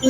Hey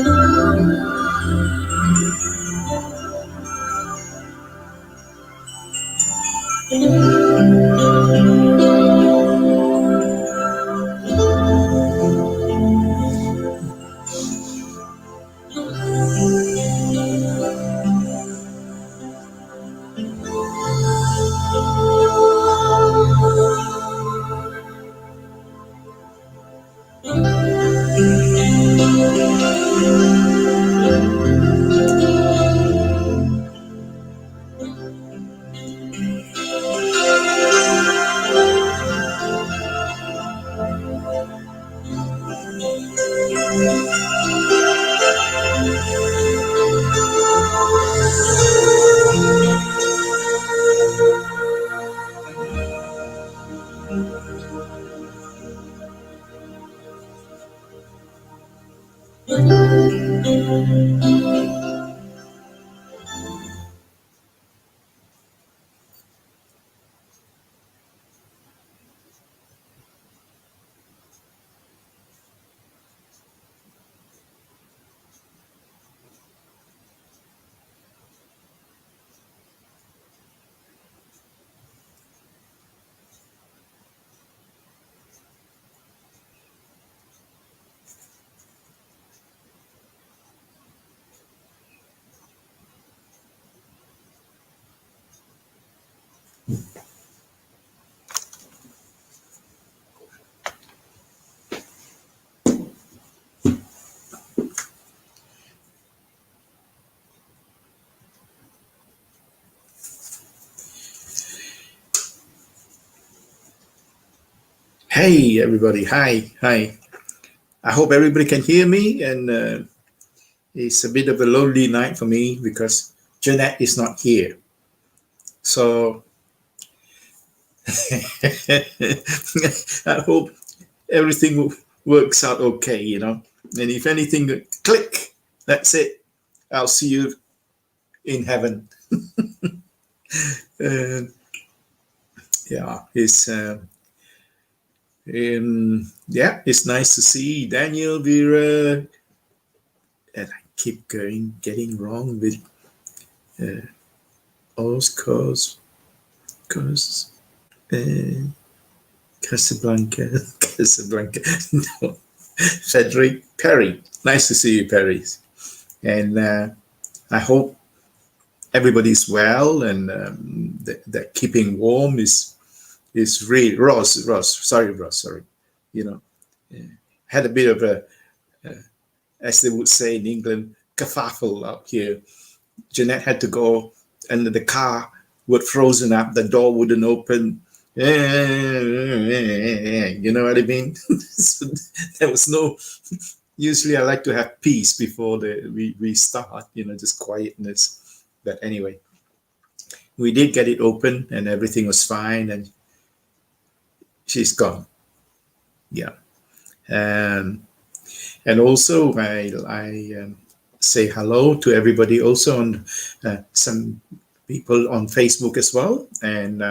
everybody, hi. I hope everybody can hear me, and it's a bit of a lonely night for me because Jeanette is not here. So I hope everything works out okay, and if anything, click, that's it. I'll see you in heaven. It's nice to see Daniel, Vera, and I keep getting wrong with Oscars, Casablanca, no, Frederick, Perry. Nice to see you, Perry. And I hope everybody's well, and that keeping warm is really Ross. Sorry. Had a bit of a, as they would say in England, kerfuffle out here. Jeanette had to go, and the car would frozen up. The door wouldn't open. You know what I mean? So there was no. Usually, I like to have peace before we start. Just quietness. But anyway, we did get it open, and everything was fine. And she's gone. Yeah. And also, I say hello to everybody also on some people on Facebook as well. And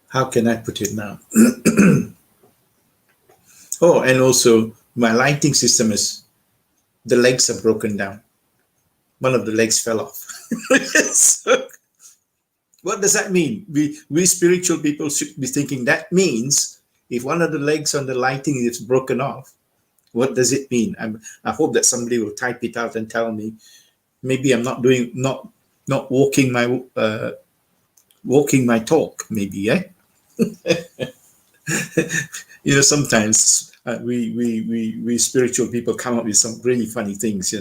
how can I put it now? Oh, and also my lighting system the legs are broken down. One of the legs fell off. So, what does that mean? We spiritual people should be thinking that means if one of the legs on the lighting is broken off, what does it mean? I hope that somebody will type it out and tell me. Maybe I'm not walking my talk. Maybe, eh? Sometimes we spiritual people come up with some really funny things.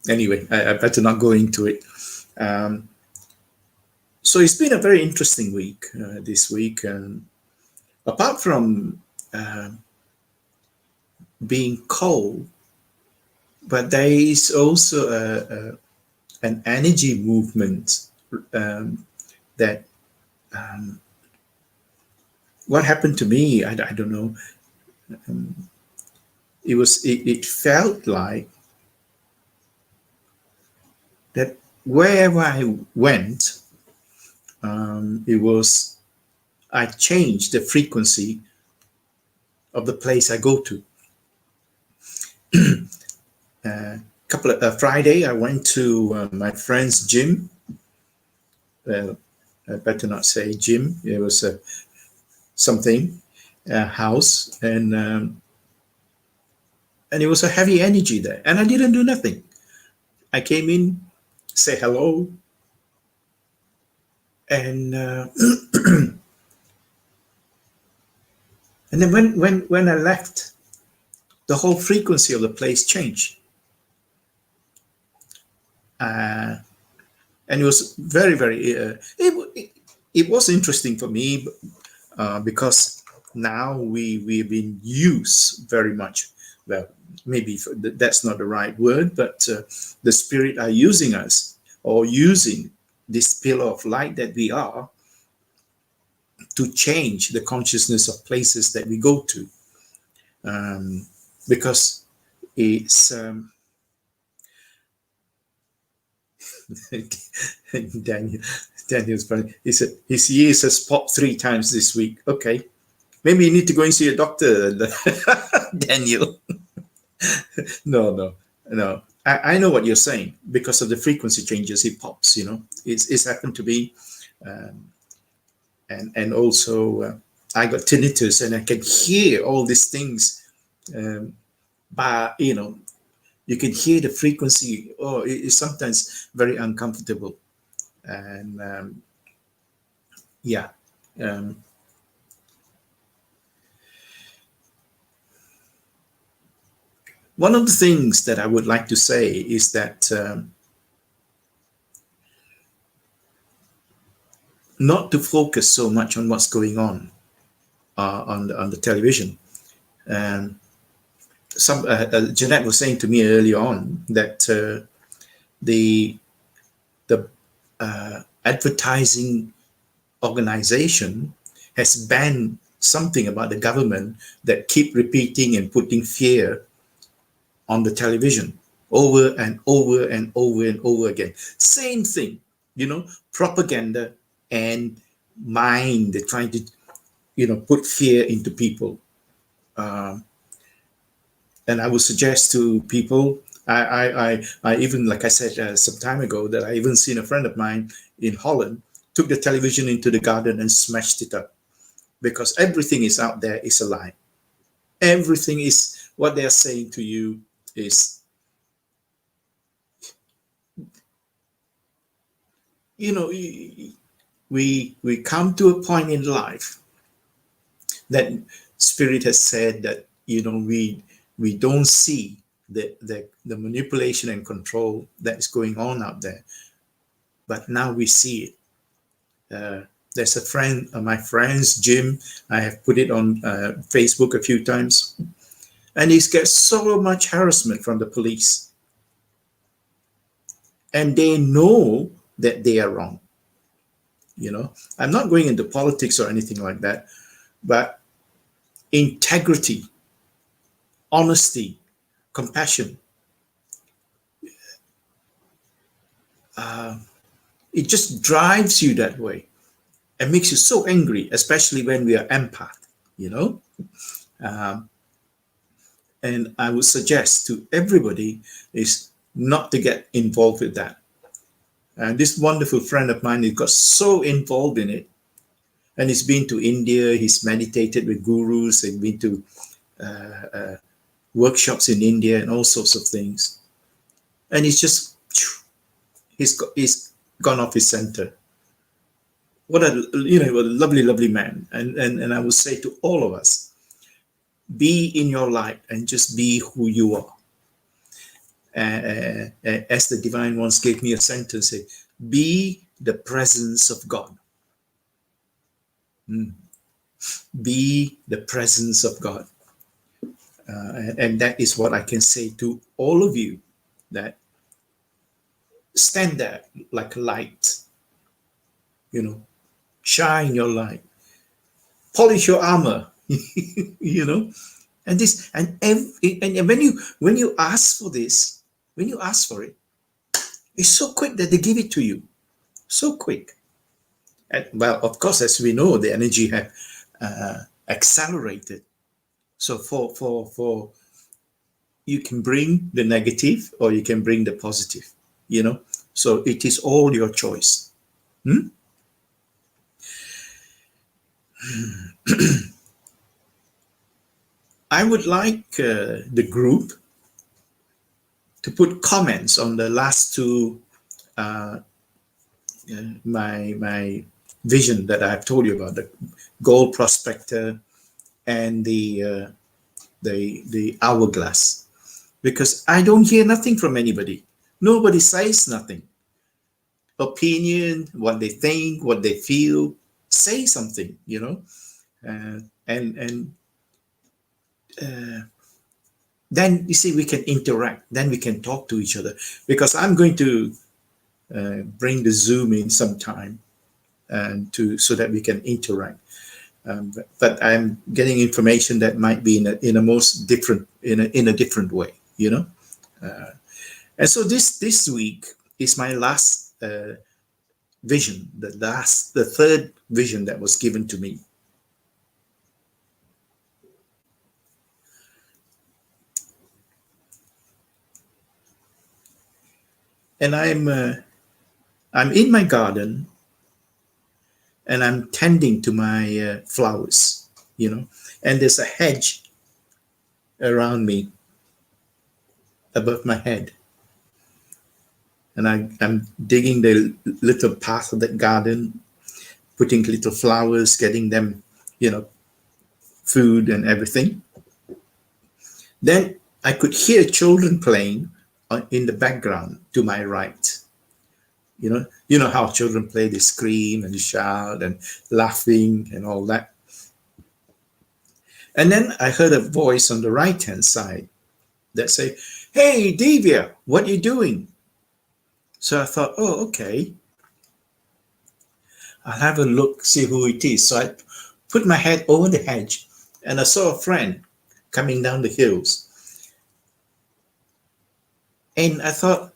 Anyway, I better not go into it. So it's been a very interesting week this week. Apart from being cold, but there is also an energy movement that what happened to me, I don't know. It felt like that wherever I went, I changed the frequency of the place I go to. Friday, I went to my friend's gym. I better not say gym. It was something house, and it was a heavy energy there. And I didn't do nothing. I came in, say hello, and and then when I left, the whole frequency of the place changed. And it was very, very, it was interesting for me because now we've been used very much. Well, maybe that's not the right word, but the spirit are using us, or using this pillar of light that we are, to change the consciousness of places that we go to. Because it's... Daniel's funny. He said his ears has popped 3 times this week. Okay, maybe you need to go and see a doctor, Daniel. No. I know what you're saying. Because of the frequency changes, it pops. It's happened to me, and also I got tinnitus, and I can hear all these things, but you can hear the frequency. Oh, it's sometimes very uncomfortable. And one of the things that I would like to say is that not to focus so much on what's going on the television. Jeanette was saying to me early on that the advertising organization has banned something about the government that keep repeating and putting fear on the television over and over and over and over again. Same thing, propaganda and mind. They're trying to, put fear into people. And I would suggest to people, I even, like I said some time ago, that I even seen a friend of mine in Holland took the television into the garden and smashed it up, because everything is out there is a lie. Everything is what they are saying to you is, we come to a point in life that Spirit has said that we don't see the manipulation and control that is going on out there, but now we see it. There's a friend, my friend's gym. I have put it on Facebook a few times, and he's got so much harassment from the police, and they know that they are wrong. I'm not going into politics or anything like that, but integrity, honesty, compassion, it just drives you that way and makes you so angry, especially when we are empath, and I would suggest to everybody is not to get involved with that. And this wonderful friend of mine, he got so involved in it, and he's been to India, he's meditated with gurus, and been to workshops in India and all sorts of things, and he's gone off his center. What a lovely man. And I would say to all of us, be in your light and just be who you are. As the Divine once gave me a sentence, say, be the presence of God. Be the presence of God. And that is what I can say to all of you, that stand there like a light, shine your light, polish your armor, and this, and when you ask for this, when you ask for it, It's so quick that they give it to you. So quick. And, well, of course, as we know, the energy have accelerated. So for you can bring the negative or you can bring the positive, you know. So it is all your choice. I would like the group to put comments on the last two my vision that I've told you about, the gold prospector and the hourglass, because I don't hear nothing from anybody. Nobody says nothing. Opinion, what they think, what they feel, say something, you know, and then you see we can interact. Then we can talk to each other, because I'm going to bring the Zoom in sometime and so that we can interact. But I'm getting information that might be in a different way, you know. And so this week is my last vision, the third vision that was given to me. And I'm in my garden, and I'm tending to my flowers, you know, and there's a hedge around me above my head. And I'm digging the little path of that garden, putting little flowers, getting them, you know, food and everything. Then I could hear children playing in the background to my right. You know how children play, they scream and shout and laughing and all that. And then I heard a voice on the right-hand side that said, "Hey, Divya, what are you doing?" So I thought, oh, okay. I'll have a look, see who it is. So I put my head over the hedge, and I saw a friend coming down the hills. And I thought,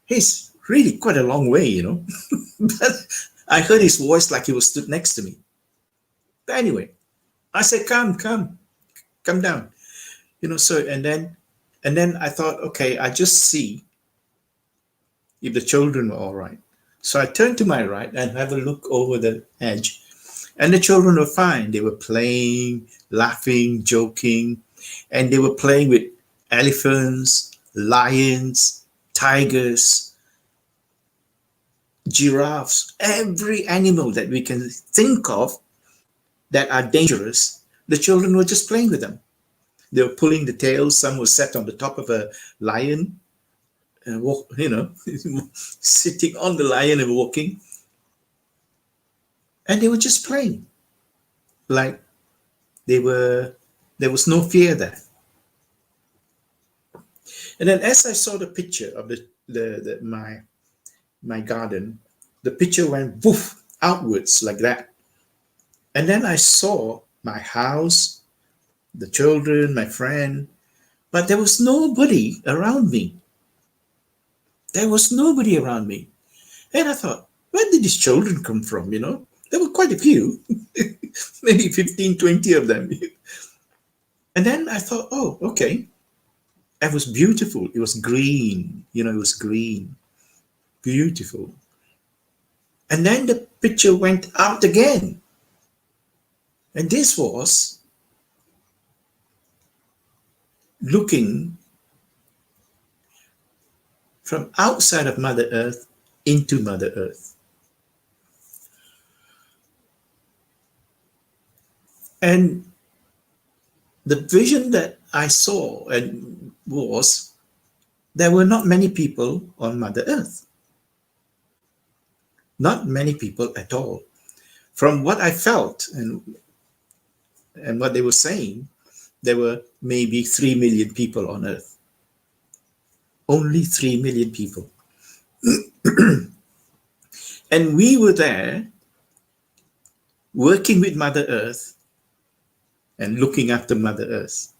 he's really quite a long way, you know. But I heard his voice like he was stood next to me. But anyway, I said, come down. You know, so and then I thought, okay, I just see if the children were all right. So I turned to my right and have a look over the edge. And the children were fine. They were playing, laughing, joking, and they were playing with elephants, lions, tigers, giraffes, every animal that we can think of that are dangerous. The children were just playing with them. They were pulling the tails. Some were sat on the top of a lion and walk, you know, sitting on the lion and walking. And they were just playing. Like there was no fear there. And then as I saw the picture of my garden, the picture went woof outwards like that. And then I saw my house, the children, my friend, but there was nobody around me. There was nobody around me. And I thought, where did these children come from, you know? There were quite a few, maybe 15, 20 of them. And then I thought, oh, okay. It was beautiful. It was green, you know, it was green. Beautiful. And then the picture went out again. And this was looking from outside of Mother Earth into Mother Earth. And the vision that I saw and was there were not many people on Mother Earth. Not many people at all. From what I felt and what they were saying, there were maybe 3 million people on Earth. Only 3 million people. And we were there working with Mother Earth and looking after Mother Earth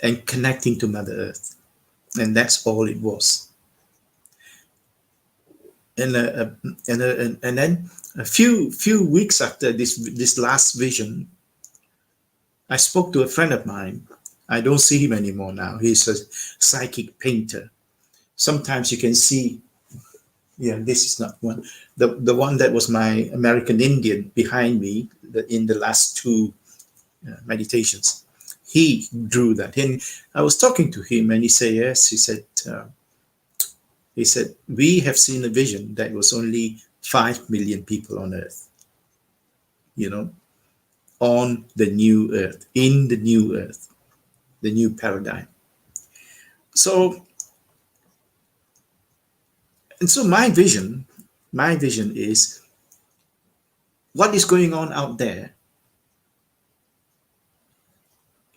and connecting to Mother Earth. And that's all it was. And then a few weeks after this last vision, I spoke to a friend of mine. I don't see him anymore now. He's a psychic painter. Sometimes you can see, yeah, this is not one. The one that was my American Indian behind me in the last two meditations. He drew that. And I was talking to him, and he said, yes. He said, we have seen a vision that was only 5 million people on Earth, you know, on the new Earth, in the new Earth, the new paradigm. So, and so my vision is what is going on out there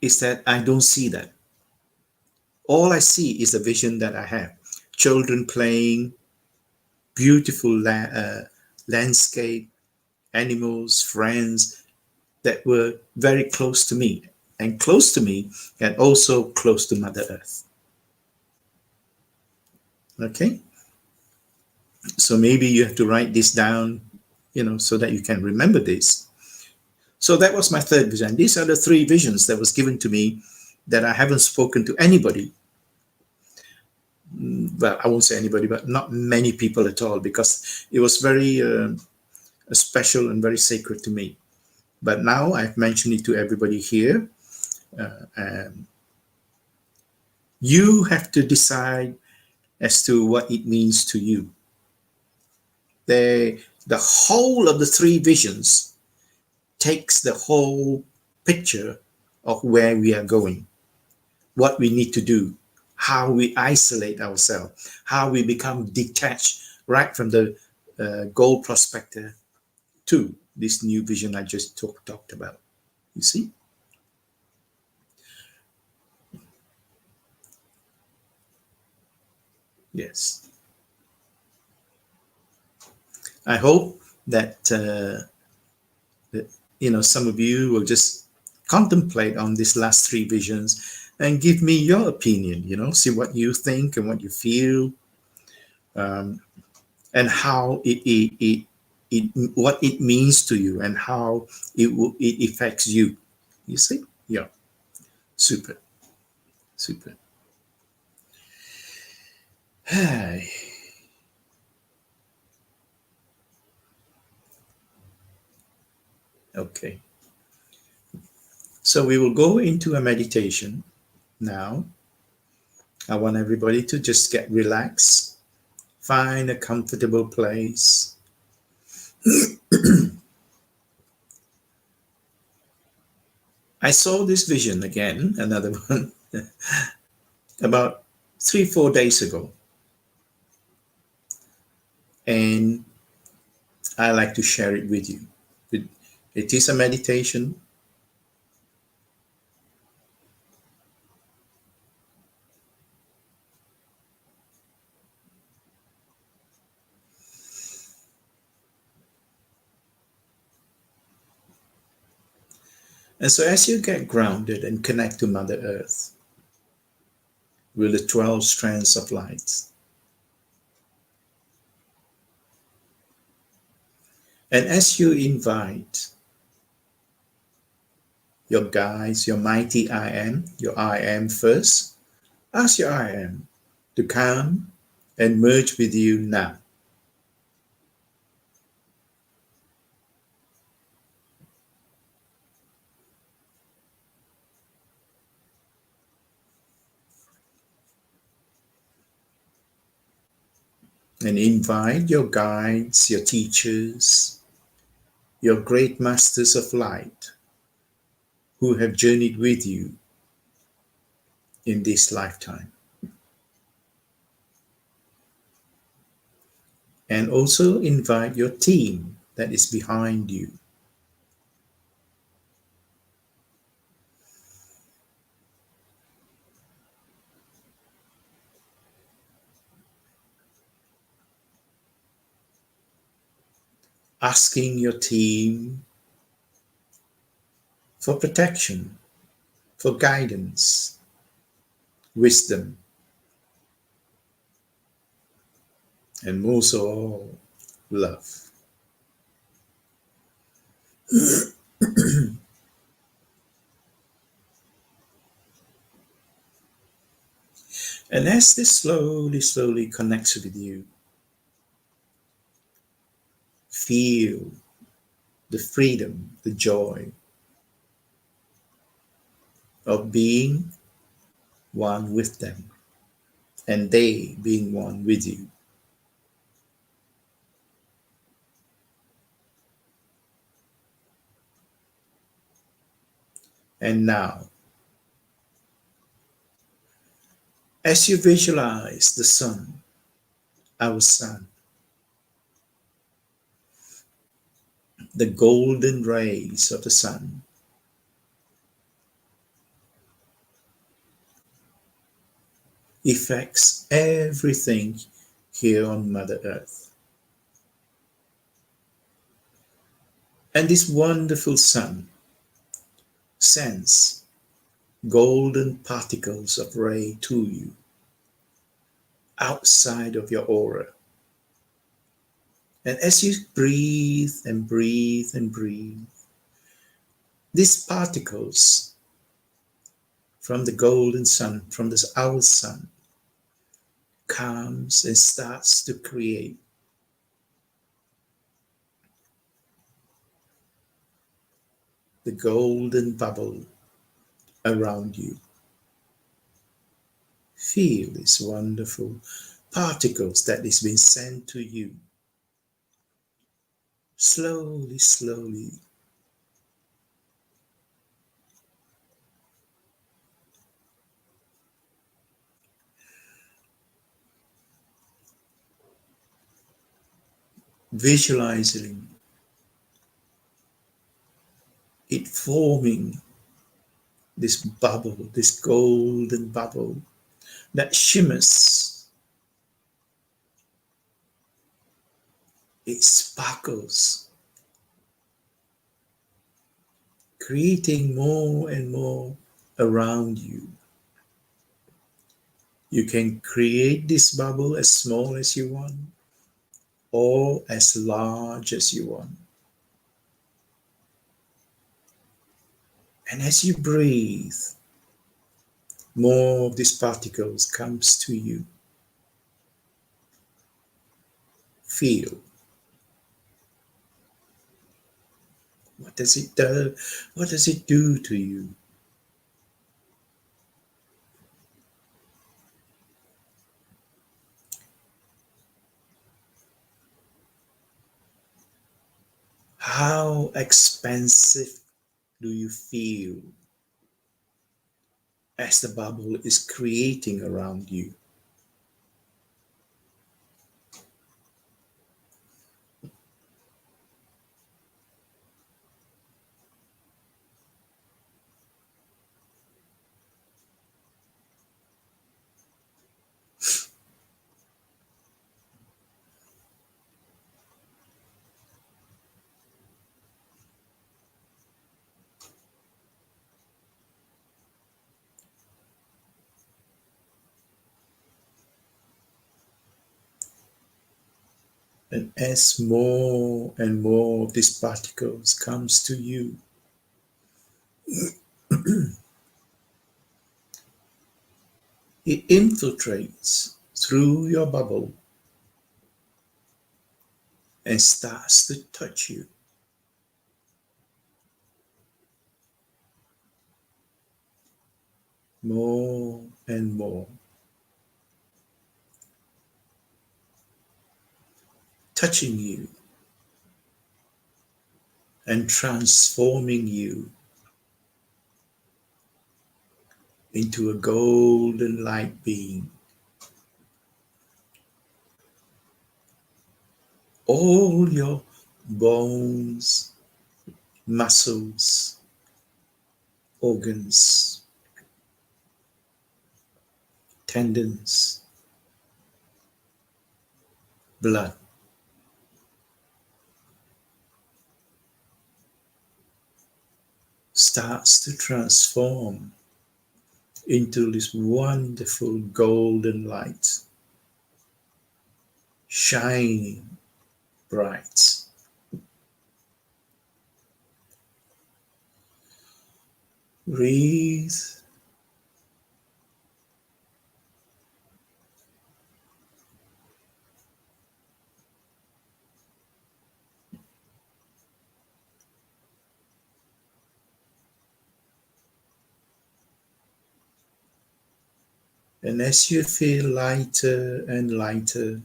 is that I don't see that. All I see is the vision that I have. Children playing, beautiful landscape, animals, friends that were very close to me, and also close to Mother Earth. Okay? So maybe you have to write this down, so that you can remember this. So that was my third vision. These are the three visions that was given to me that I haven't spoken to anybody. Well, I won't say anybody, but not many people at all, because it was very special and very sacred to me. But now I've mentioned it to everybody here. And you have to decide as to what it means to you. The whole of the three visions takes the whole picture of where we are going, what we need to do, how we isolate ourselves, how we become detached right from the goal prospector to this new vision I just talked about. You see? Yes. I hope that, some of you will just contemplate on these last three visions and give me your opinion, see what you think and what you feel, and how what it means to you and how it affects you. You see? Yeah. Super. Hey. Okay. So we will go into a meditation now. I want everybody to just get relaxed, find a comfortable place. I saw this vision again, another one, about 3-4 days ago. And I like to share it with you. It is a meditation. And so as you get grounded and connect to Mother Earth with the 12 strands of light, and as you invite your guides, your mighty I Am, your I Am first, ask your I Am to come and merge with you now. And invite your guides, your teachers, your great masters of light who have journeyed with you in this lifetime. And also invite your team that is behind you. Asking your team for protection, for guidance, wisdom, and most of all, love. And as this slowly connects with you, feel the freedom, the joy of being one with them and they being one with you. And now, as you visualize the sun, our sun, the golden rays of the sun affects everything here on Mother Earth. And this wonderful sun sends golden particles of ray to you outside of your aura. And as you breathe and breathe and breathe, these particles from the golden sun, from this our sun, comes and starts to create the golden bubble around you. Feel these wonderful particles that is being sent to you. Slowly. Visualizing it forming this bubble, this golden bubble that shimmers. It sparkles, creating more and more around you. You can create this bubble as small as you want or as large as you want. And as you breathe, more of these particles comes to you. Feel. What does it do? What does it do to you? How expansive do you feel as the bubble is creating around you? And as more and more of these particles comes to you, it infiltrates through your bubble and starts to touch you. More and more. Touching you and transforming you into a golden light being. All your bones, muscles, organs, tendons, blood starts to transform into this wonderful golden light. shining bright. Breathe. And as you feel lighter and lighter,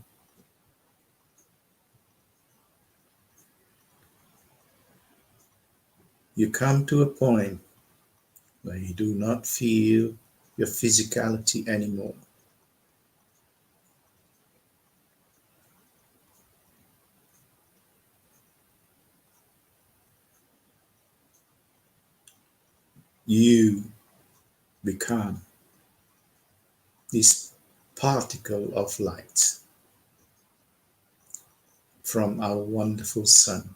you come to a point where you do not feel your physicality anymore. You become this particle of light from our wonderful sun.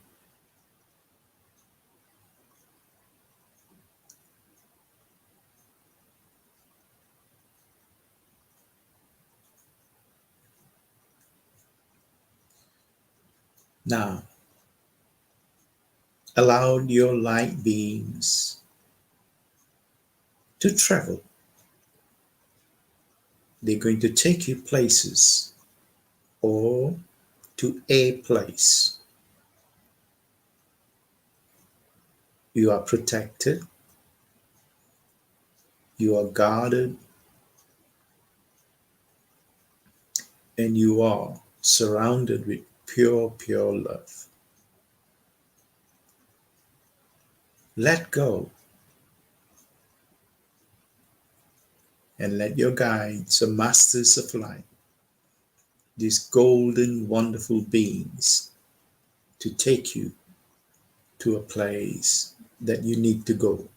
Now, allow your light beams to travel. They're going to take you places or to a place. You are protected, you are guarded, and you are surrounded with pure, pure love. Let go and let your guides, the masters of light, these golden, wonderful beings, to take you to a place that you need to go.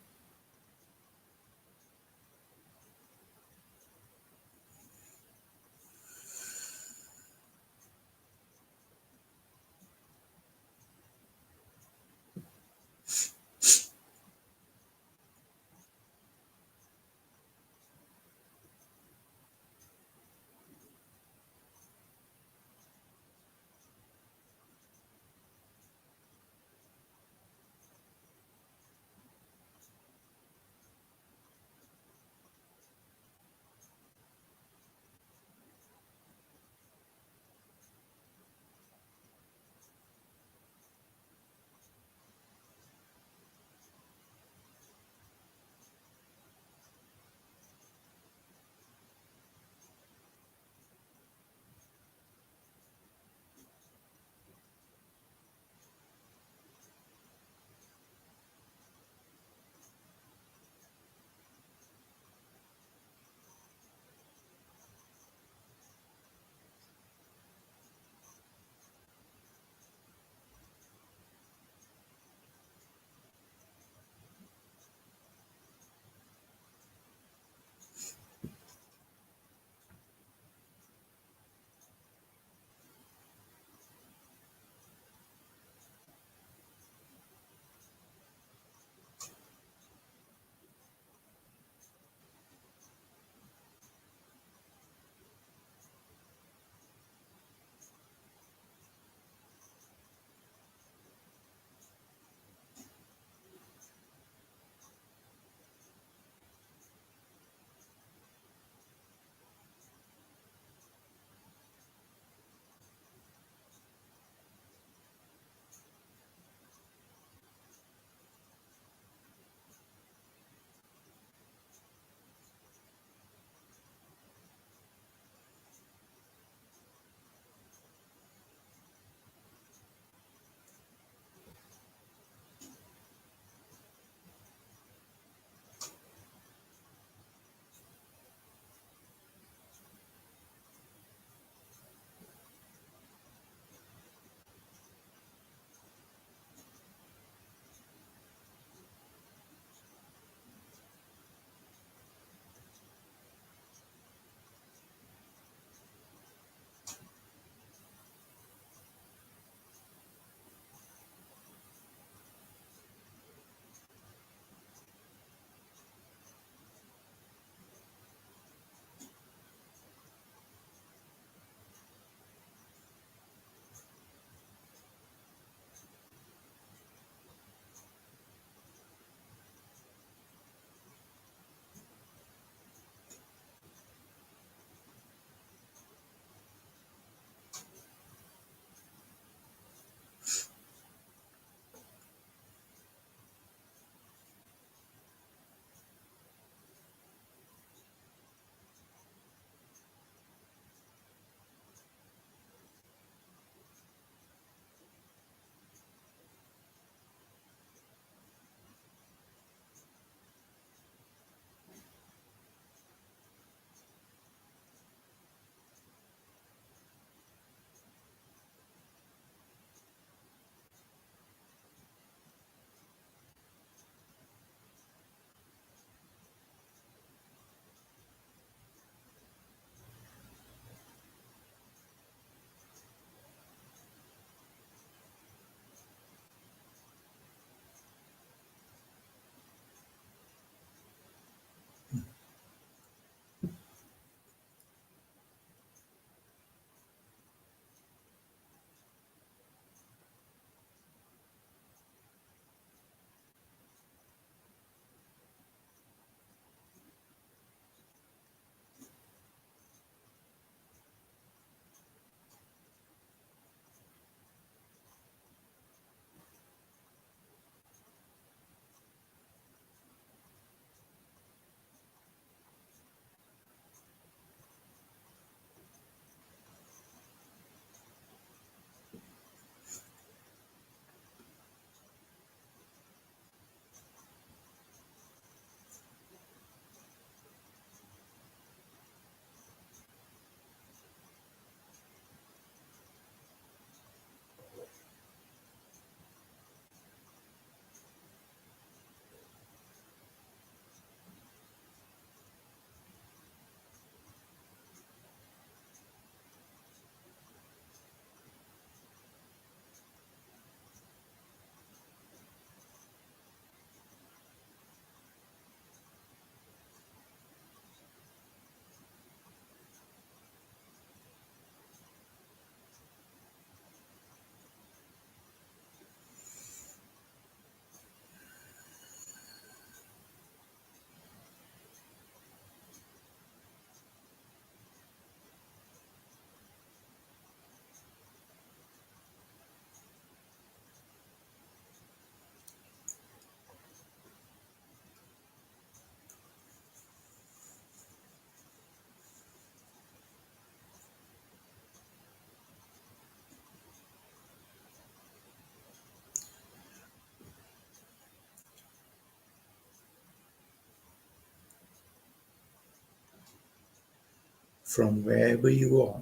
from wherever you are.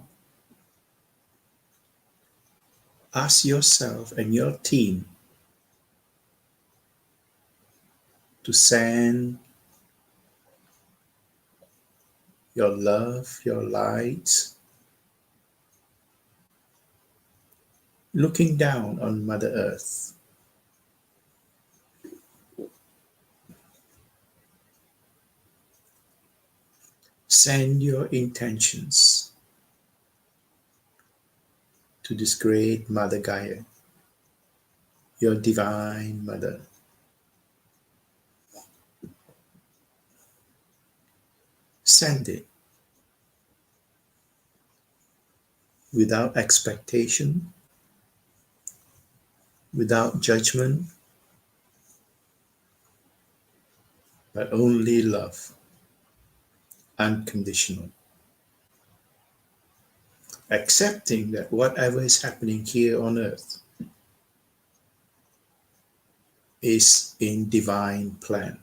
Ask yourself and your team to send your love, your light, looking down on Mother Earth. Send your intentions to this great Mother Gaia, your Divine Mother. Send it without expectation, without judgment, but only love, unconditional. Accepting that whatever is happening here on earth is in divine plan.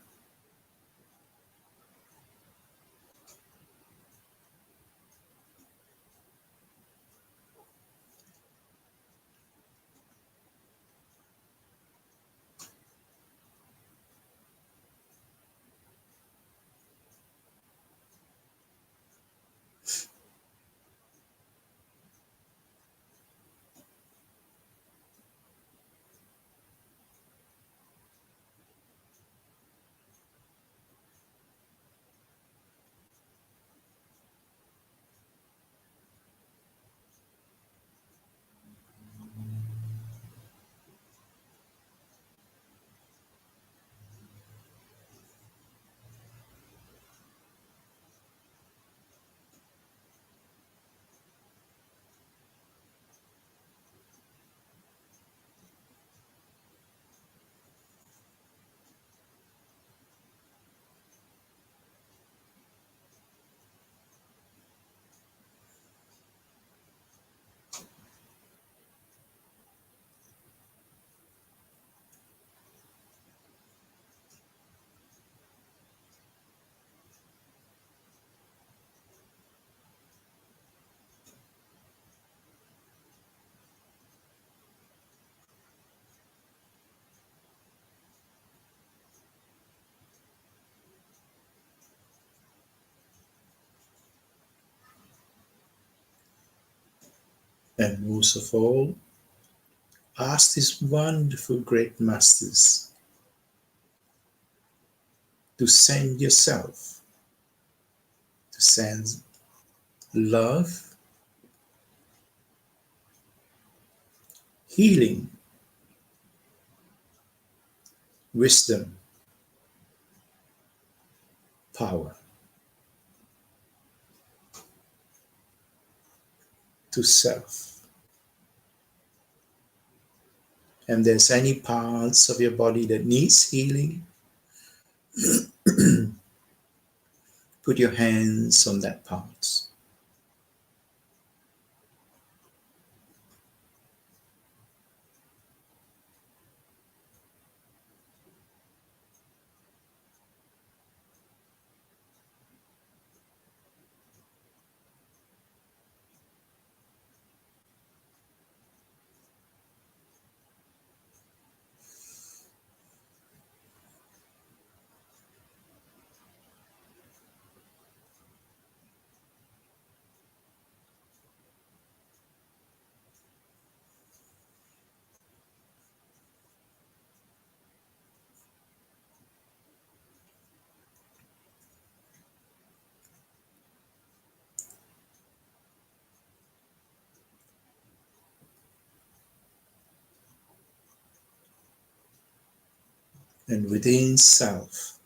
And most of all, ask these wonderful great masters to send yourself, to send love, healing, wisdom, power to self. And there's any parts of your body that needs healing, put your hands on that part. And within self,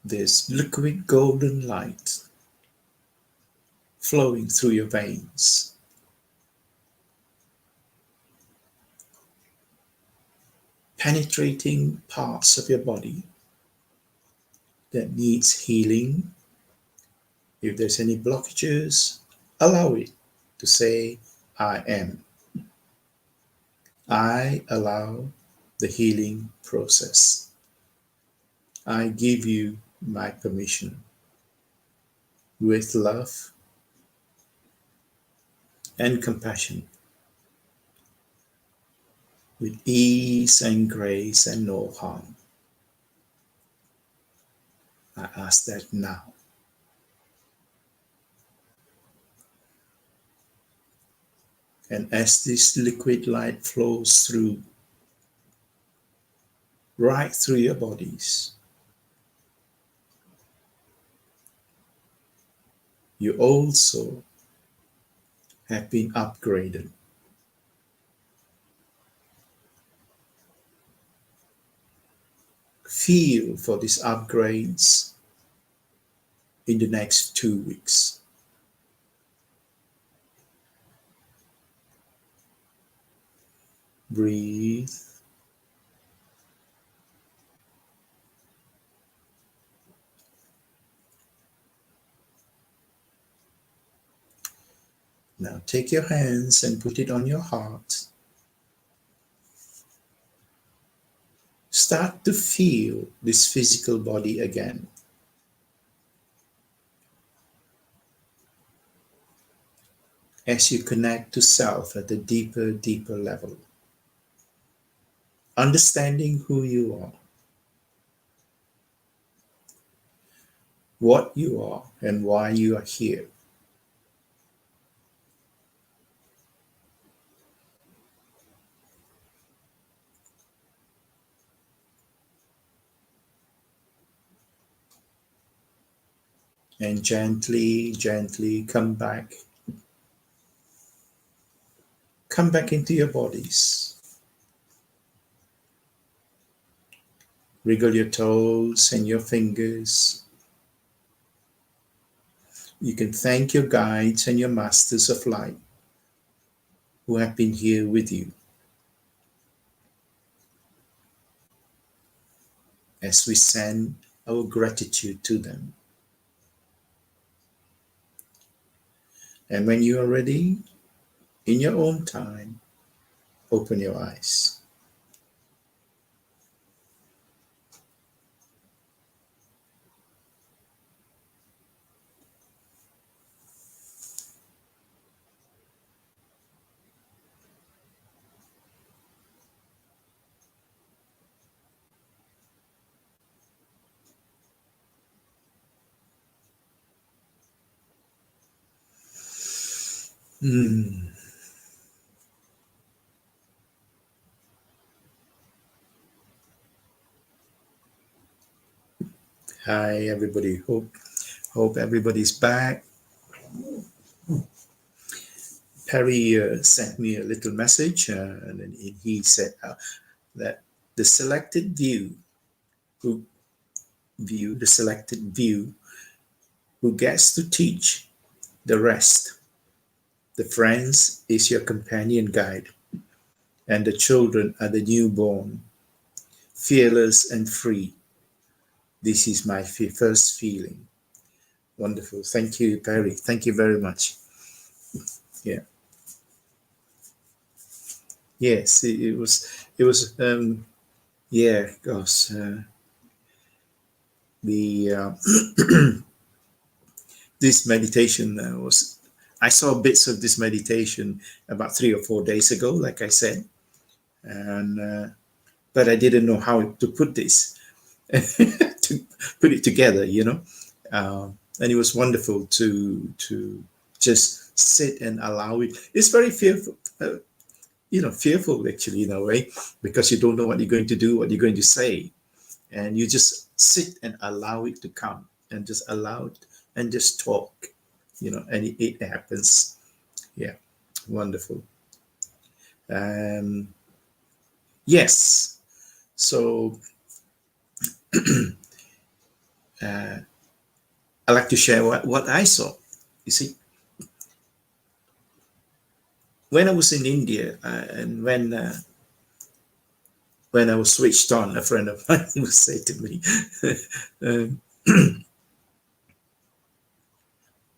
there's liquid golden light flowing through your veins, penetrating parts of your body that needs healing. If there's any blockages, allow it to say, I am. I allow the healing process. I give you my permission. with love and compassion, with ease and grace and no harm. I ask that now. And as this liquid light flows through, right through your bodies, you also have been upgraded. Feel for these upgrades in the next 2 weeks. Breathe. Now take your hands and put it on your heart. Start to feel this physical body again. As you connect to self at a deeper, deeper level. Understanding who you are, what you are, and why you are here. And gently, gently come back. Come back into your bodies. Wriggle your toes and your fingers. You can thank your guides and your masters of light who have been here with you. As we send our gratitude to them. And when you are ready, in your own time, open your eyes. Hi everybody, hope everybody's back. Perry sent me a little message and he said that the selected view who gets to teach the rest. The friends is your companion guide, and the children are the newborn, fearless and free. This is my first feeling. Wonderful. Thank you, Perry. Thank you very much. Yeah. Yes, it was, yeah, gosh, this meditation I saw bits of this meditation about 3 or 4 days ago, like I said, and but I didn't know how to put this, to put it together, and it was wonderful to just sit and allow it. It's very fearful, fearful actually in a way, because you don't know what you're going to do, what you're going to say, and you just sit and allow it to come, and just allow it and just talk, and it happens. Yeah, wonderful. Yes, so I like to share what I saw. You see, when I was in India, and when I was switched on, a friend of mine would say to me,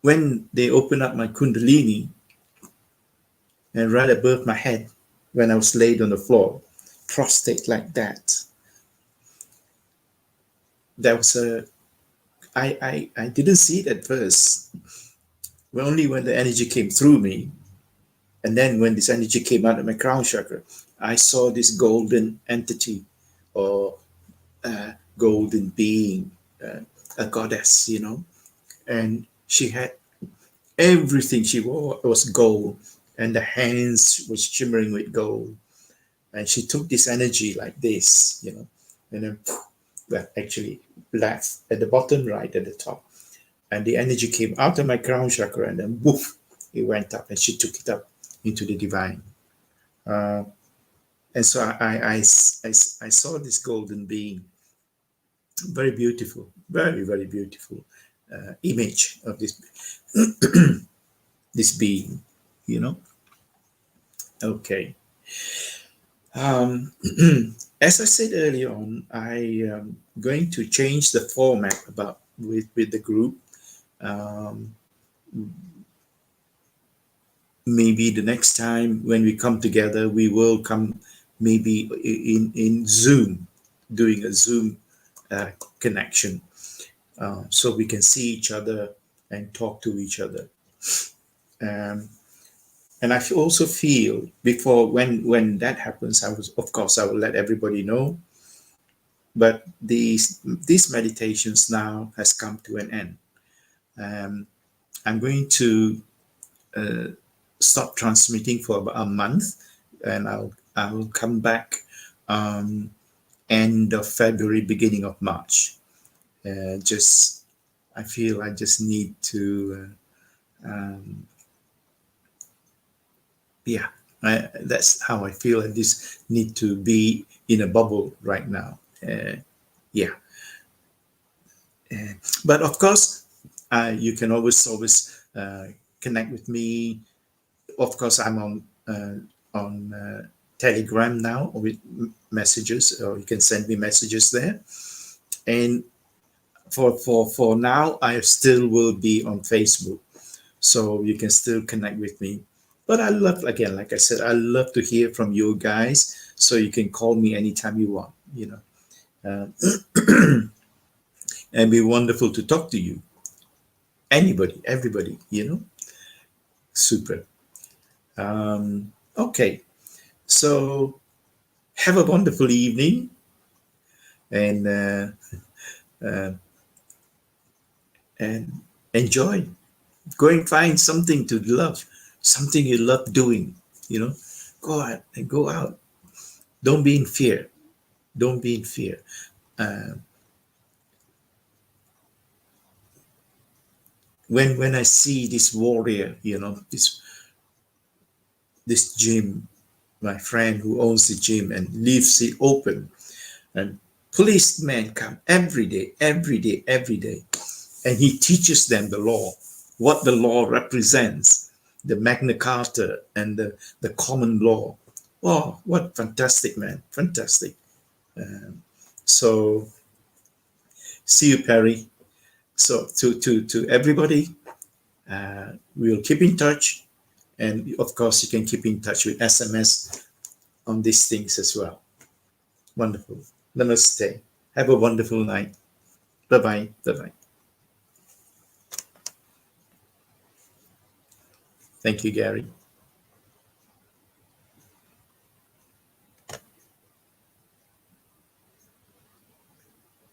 when they opened up my Kundalini and right above my head, when I was laid on the floor, prostrate like that, there was a I didn't see it at first. Well, only when the energy came through me, and then when this energy came out of my crown chakra, I saw this golden entity, or golden being, a goddess, and she had everything she wore was gold, and the hands was shimmering with gold. And she took this energy like this, and then, well, actually left at the bottom, right at the top. And the energy came out of my crown chakra, and then woof, it went up, and she took it up into the divine. And so I saw this golden being, very beautiful, very, very beautiful image of this this being, Okay. As I said earlier on, I am going to change the format with the group. Maybe the next time when we come together, we will come maybe in Zoom, doing a Zoom connection, so we can see each other and talk to each other. And I also feel before when that happens, of course I will let everybody know. But these meditations now has come to an end. I'm going to stop transmitting for about a month, and I'll come back end of February, beginning of March. I feel I just need to that's how I feel. I just need to be in a bubble right now. But of course, you can always connect with me. Of course, I'm on Telegram now with messages, or you can send me messages there. And for now, I still will be on Facebook, so you can still connect with me. But I love, again, like I said, I love to hear from you guys, so you can call me anytime you want, and it'd be wonderful to talk to you. Anybody, everybody, Super. Okay, so have a wonderful evening, and enjoy. Go and find something to love, something you love doing. Go out and go out. Don't be in fear. Don't be in fear. When I see this warrior, this gym, my friend who owns the gym and leaves it open, and policemen come every day, and he teaches them the law, what the law represents, the Magna Carta and the common law. Oh, what fantastic, man. Fantastic. So see you, Perry. So to everybody, we'll keep in touch. And of course, you can keep in touch with SMS on these things as well. Wonderful. Namaste. Have a wonderful night. Bye-bye. Bye-bye. Thank you, Gary.